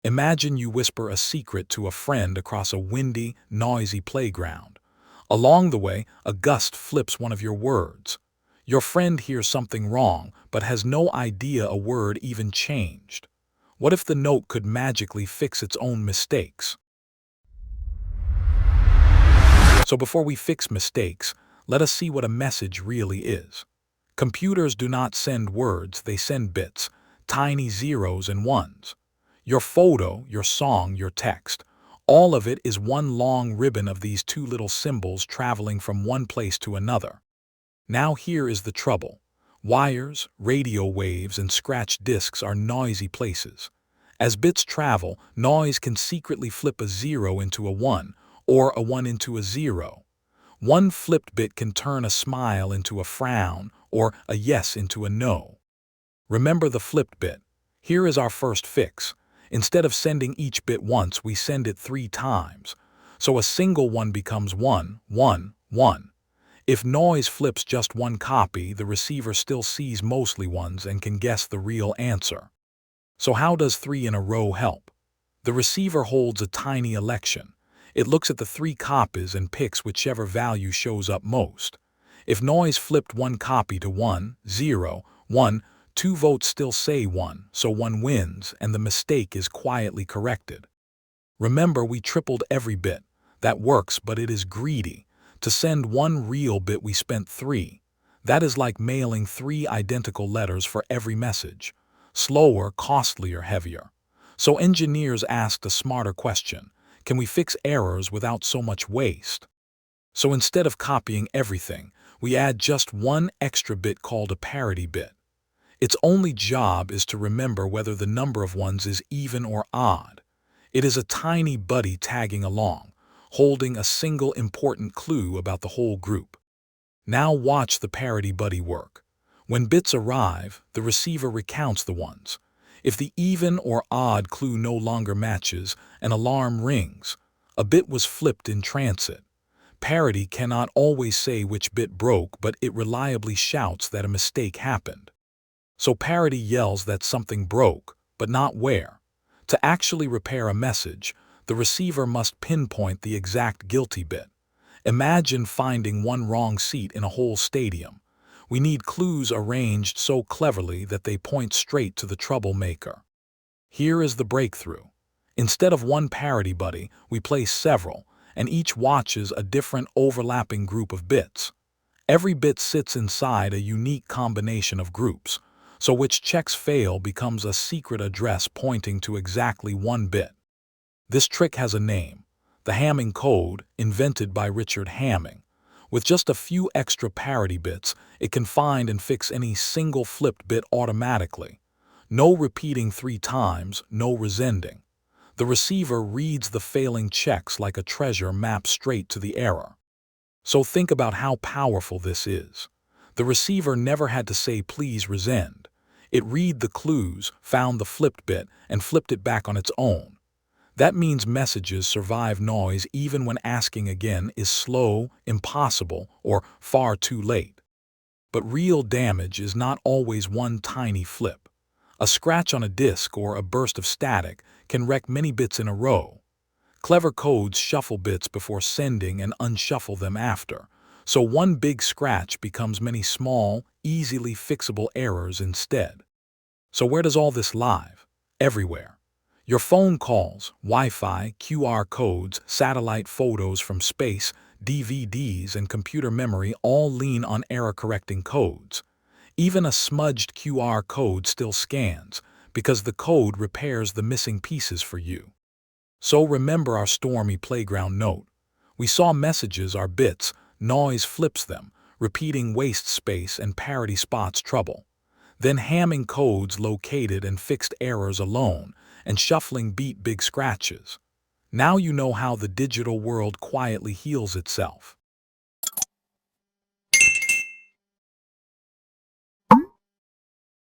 Imagine you whisper a secret to a friend across a windy, noisy playground. Along the way, a gust flips one of your words. Your friend hears something wrong, but has no idea a word even changed. What if the note could magically fix its own mistakes? So before we fix mistakes, let us see what a message really is. Computers do not send words, they send bits, tiny zeros and ones. Your photo, your song, your text, all of it is one long ribbon of these two little symbols traveling from one place to another. Now here is the trouble. Wires, radio waves, and scratched disks are noisy places. As bits travel, noise can secretly flip a 0 into a 1, or a 1 into a 0. One flipped bit can turn a smile into a frown, or a yes into a no. Remember the flipped bit. Here is our first fix. Instead of sending each bit once, we send it 3 times. So a single 1 becomes 1, 1, 1. If noise flips just one copy, the receiver still sees mostly ones and can guess the real answer. So how does 3 in a row help? The receiver holds a tiny election. It looks at the 3 copies and picks whichever value shows up most. If noise flipped one copy to 1, 0, 1, 2 votes still say 1, so 1 wins, and the mistake is quietly corrected. Remember, we tripled every bit. That works, but it is greedy. To send 1 real bit, we spent 3. That is like mailing 3 identical letters for every message. Slower, costlier, heavier. So engineers asked a smarter question. Can we fix errors without so much waste? So instead of copying everything, we add just 1 extra bit called a parity bit. Its only job is to remember whether the number of ones is even or odd. It is a tiny buddy tagging along, holding a single important clue about the whole group. Now watch the parity buddy work. When bits arrive, the receiver recounts the ones. If the even or odd clue no longer matches, an alarm rings. A bit was flipped in transit. Parity cannot always say which bit broke, but it reliably shouts that a mistake happened. So parity yells that something broke, but not where. To actually repair a message, the receiver must pinpoint the exact guilty bit. Imagine finding 1 wrong seat in a whole stadium. We need clues arranged so cleverly that they point straight to the troublemaker. Here is the breakthrough. Instead of 1 parity buddy, we place several, and each watches a different overlapping group of bits. Every bit sits inside a unique combination of groups, so which checks fail becomes a secret address pointing to exactly 1 bit. This trick has a name, the Hamming code, invented by Richard Hamming. With just a few extra parity bits, it can find and fix any single flipped bit automatically. No repeating 3 times, no resending. The receiver reads the failing checks like a treasure map straight to the error. So think about how powerful this is. The receiver never had to say please resend. It read the clues, found the flipped bit, and flipped it back on its own. That means messages survive noise even when asking again is slow, impossible, or far too late. But real damage is not always 1 tiny flip. A scratch on a disk or a burst of static can wreck many bits in a row. Clever codes shuffle bits before sending and unshuffle them after. So 1 big scratch becomes many small, easily fixable errors instead. So where does all this live? Everywhere. Your phone calls, Wi-Fi, QR codes, satellite photos from space, DVDs, and computer memory all lean on error-correcting codes. Even a smudged QR code still scans, because the code repairs the missing pieces for you. So remember our stormy playground note. We saw messages are bits, noise flips them, repeating waste space and parity spots trouble. Then Hamming codes located and fixed errors alone, and shuffling beat big scratches. Now you know how the digital world quietly heals itself.